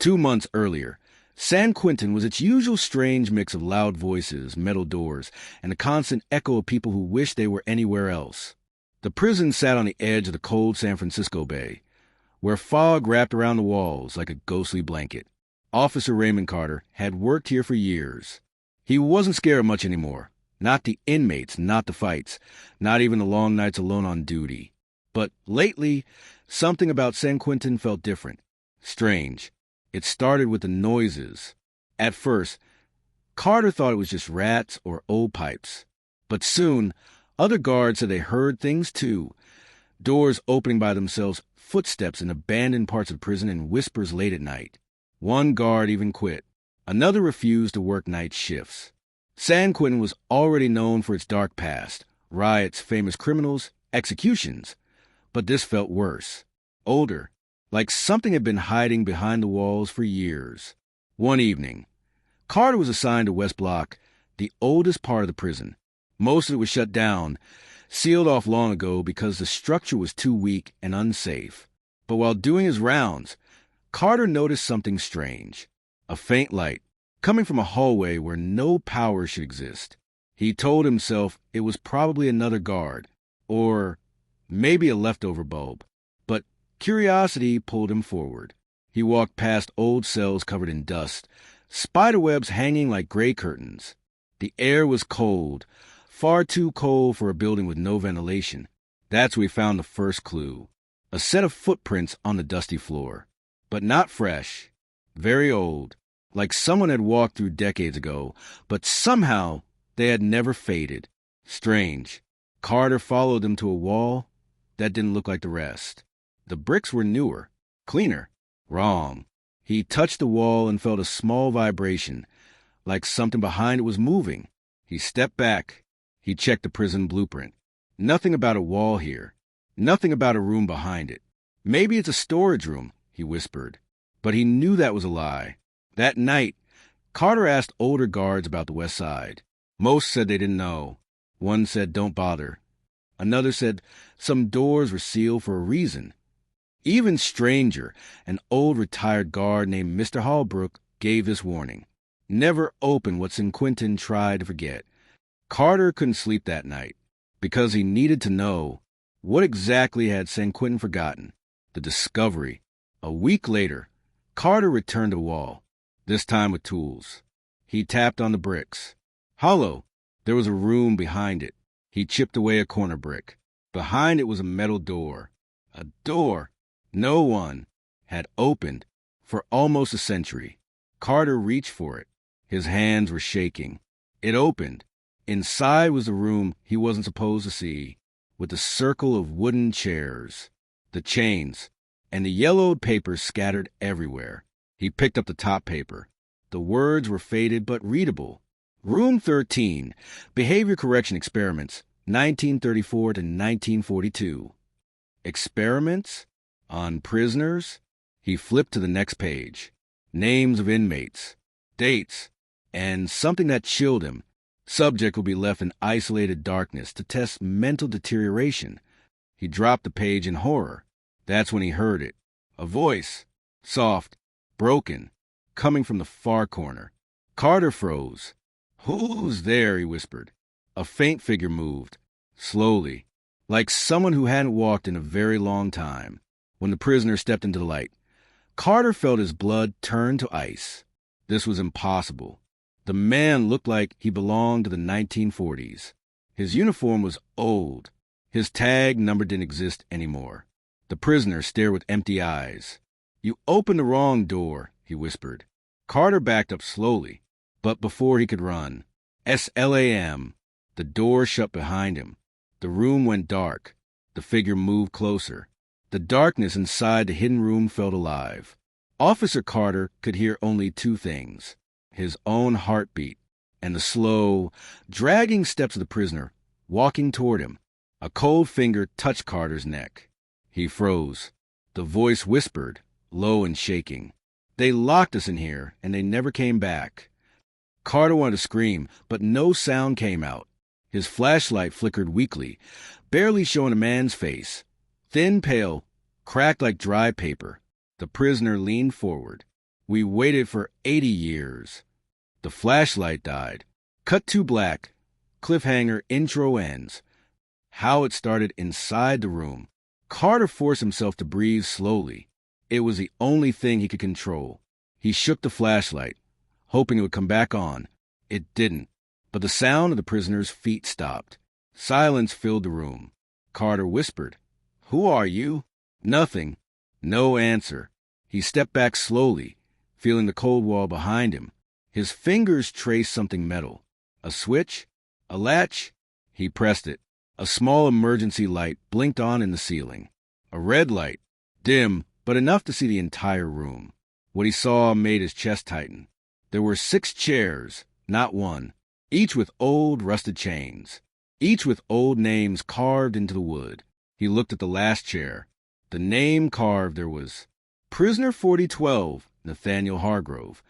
2 months earlier, San Quentin was its usual strange mix of loud voices, metal doors, and a constant echo of people who wished they were anywhere else. The prison sat on the edge of the cold San Francisco Bay, where fog wrapped around the walls like a ghostly blanket. Officer Raymond Carter had worked here for years. He wasn't scared of much anymore. Not the inmates, not the fights, not even the long nights alone on duty. But lately, something about San Quentin felt different, strange. It started with the noises. At first, Carter thought it was just rats or old pipes. But soon, other guards said they heard things too. Doors opening by themselves, footsteps in abandoned parts of the prison, and whispers late at night. One guard even quit. Another refused to work night shifts. San Quentin was already known for its dark past, riots, famous criminals, executions. But this felt worse, older, like something had been hiding behind the walls for years. One evening, Carter was assigned to West Block, the oldest part of the prison. Most of it was shut down, sealed off long ago because the structure was too weak and unsafe. But while doing his rounds, Carter noticed something strange. A faint light, coming from a hallway where no power should exist. He told himself it was probably another guard, or maybe a leftover bulb. But curiosity pulled him forward. He walked past old cells covered in dust, spiderwebs hanging like gray curtains. The air was cold, far too cold for a building with no ventilation. That's where he found the first clue. A set of footprints on the dusty floor. But not fresh. Very old. Like someone had walked through decades ago, but somehow they had never faded. Strange. Carter followed them to a wall that didn't look like the rest. The bricks were newer, cleaner. Wrong. He touched the wall and felt a small vibration, like something behind it was moving. He stepped back. He checked the prison blueprint. Nothing about a wall here. Nothing about a room behind it. Maybe it's a storage room, he whispered. But he knew that was a lie. That night, Carter asked older guards about the West Side. Most said they didn't know. One said, "Don't bother." Another said some doors were sealed for a reason. Even stranger, an old retired guard named Mr. Hallbrook gave this warning. Never open what San Quentin tried to forget. Carter couldn't sleep that night because he needed to know what exactly had San Quentin forgotten. The discovery. A week later, Carter returned to the wall, this time with tools. He tapped on the bricks. Hollow. There was a room behind it. He chipped away a corner brick. Behind it was a metal door. A door no one had opened for almost a century. Carter reached for it. His hands were shaking. It opened. Inside was a room he wasn't supposed to see, with a circle of wooden chairs, the chains, and the yellowed paper scattered everywhere. He picked up the top paper. The words were faded but readable. Room 13, Behavior Correction Experiments, 1934 to 1942. Experiments? On prisoners? He flipped to the next page. Names of inmates, dates, and something that chilled him. Subject will be left in isolated darkness to test mental deterioration. He dropped the page in horror. That's when he heard it. A voice, soft, broken, coming from the far corner. Carter froze. "Who's there?" he whispered. A faint figure moved, slowly, like someone who hadn't walked in a very long time. When the prisoner stepped into the light, Carter felt his blood turn to ice. This was impossible. The man looked like he belonged to the 1940s. His uniform was old. His tag number didn't exist anymore. The prisoner stared with empty eyes. "You opened the wrong door," he whispered. Carter backed up slowly, but before he could run. SLAM. The door shut behind him. The room went dark. The figure moved closer. The darkness inside the hidden room felt alive. Officer Carter could hear only two things: his own heartbeat and the slow, dragging steps of the prisoner walking toward him. A cold finger touched Carter's neck. He froze. The voice whispered, low and shaking, "They locked us in here, and they never came back." Carter wanted to scream, but no sound came out. His flashlight flickered weakly, barely showing a man's face. Thin, pale, cracked like dry paper. The prisoner leaned forward. We waited for 80 years. The flashlight died. Cut to black. Cliffhanger intro ends. How it started inside the room. Carter forced himself to breathe slowly. It was the only thing he could control. He shook the flashlight, hoping it would come back on. It didn't, but the sound of the prisoner's feet stopped. Silence filled the room. Carter whispered, "Who are you?" Nothing. No answer. He stepped back slowly, feeling the cold wall behind him. His fingers traced something metal. A switch? A latch? He pressed it. A small emergency light blinked on in the ceiling. A red light, dim, but enough to see the entire room. What he saw made his chest tighten. There were 6 chairs, not one, each with old, rusted chains, each with old names carved into the wood. He looked at the last chair. The name carved there was Prisoner 4012, Nathaniel Hargrove.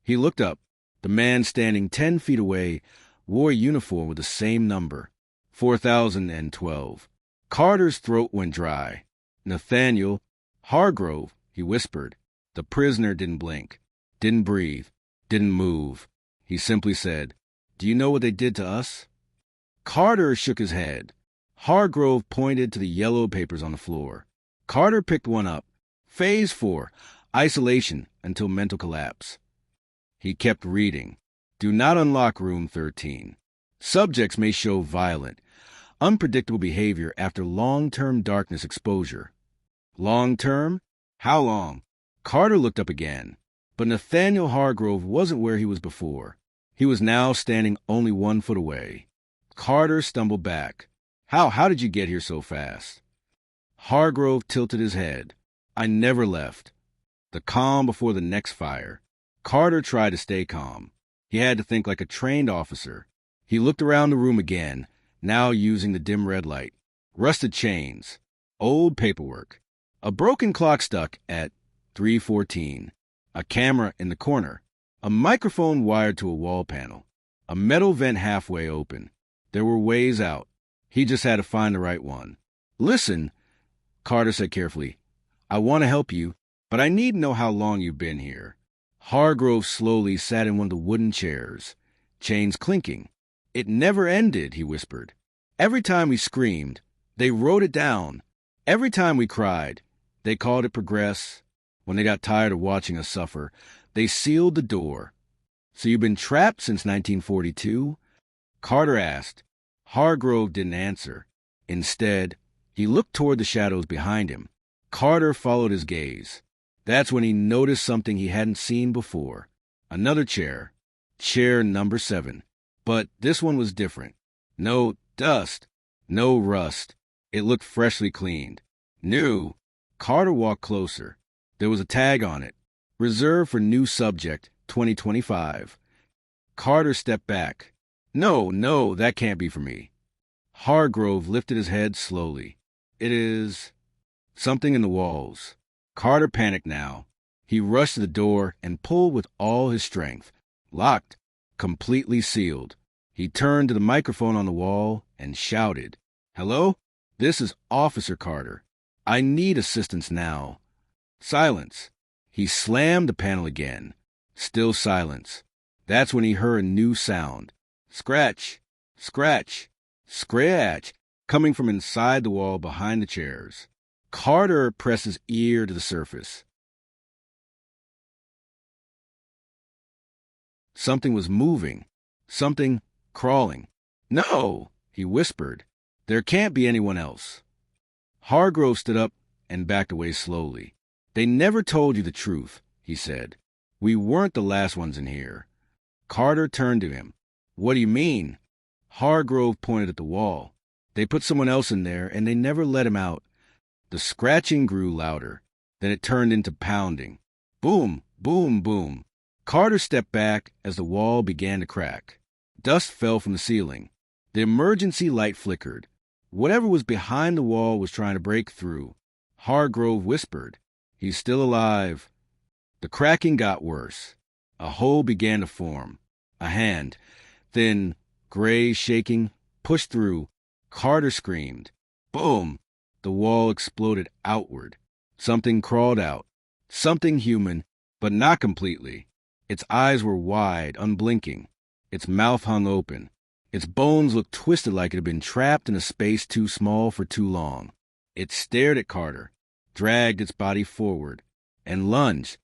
He looked up. The man standing 10 feet away wore a uniform with the same number, 4012. Carter's throat went dry. Nathaniel Hargrove, he whispered. The prisoner didn't blink, didn't breathe, didn't move. He simply said, "Do you know what they did to us?" Carter shook his head. Hargrove pointed to the yellow papers on the floor. Carter picked one up. Phase 4, isolation until mental collapse. He kept reading. Do not unlock room 13. Subjects may show violent, unpredictable behavior after long-term darkness exposure. Long-term? How long? Carter looked up again, but Nathaniel Hargrove wasn't where he was before. He was now standing only 1 foot away. Carter stumbled back. How did you get here so fast? Hargrove tilted his head. I never left. The calm before the next fire. Carter tried to stay calm. He had to think like a trained officer. He looked around the room again, now using the dim red light. Rusted chains. Old paperwork. A broken clock stuck at 3:14. A camera in the corner. A microphone wired to a wall panel. A metal vent halfway open. There were ways out. He just had to find the right one. Listen, Carter said carefully. I want to help you, but I need to know how long you've been here. Hargrove slowly sat in one of the wooden chairs, chains clinking. It never ended, he whispered. Every time we screamed, they wrote it down. Every time we cried, they called it progress. When they got tired of watching us suffer, they sealed the door. So you've been trapped since 1942? Carter asked. Hargrove didn't answer. Instead, he looked toward the shadows behind him. Carter followed his gaze. That's when he noticed something he hadn't seen before. Another chair. Chair number 7. But this one was different. No dust. No rust. It looked freshly cleaned. New. Carter walked closer. There was a tag on it. Reserved for new subject, 2025. Carter stepped back. No, that can't be for me. Hargrove lifted his head slowly. It is something in the walls. Carter panicked now. He rushed to the door and pulled with all his strength. Locked. Completely sealed. He turned to the microphone on the wall and shouted, "Hello? This is Officer Carter. I need assistance now." Silence. He slammed the panel again. Still silence. That's when he heard a new sound. Scratch, scratch, scratch, coming from inside the wall behind the chairs. Carter pressed his ear to the surface. Something was moving. Something crawling. "No," he whispered. "There can't be anyone else." Hargrove stood up and backed away slowly. "They never told you the truth," he said. "We weren't the last ones in here." Carter turned to him. "What do you mean?" Hargrove pointed at the wall. "They put someone else in there, and they never let him out." The scratching grew louder. Then it turned into pounding. Boom, boom, boom. Carter stepped back as the wall began to crack. Dust fell from the ceiling. The emergency light flickered. Whatever was behind the wall was trying to break through. Hargrove whispered, "He's still alive." The cracking got worse. A hole began to form. A hand, thin, gray, shaking, pushed through. Carter screamed. Boom! The wall exploded outward. Something crawled out. Something human, But not completely. Its eyes were wide, unblinking. Its mouth hung open. Its bones looked twisted like it had been trapped in a space too small for too long. It stared at Carter, dragged its body forward, and lunged,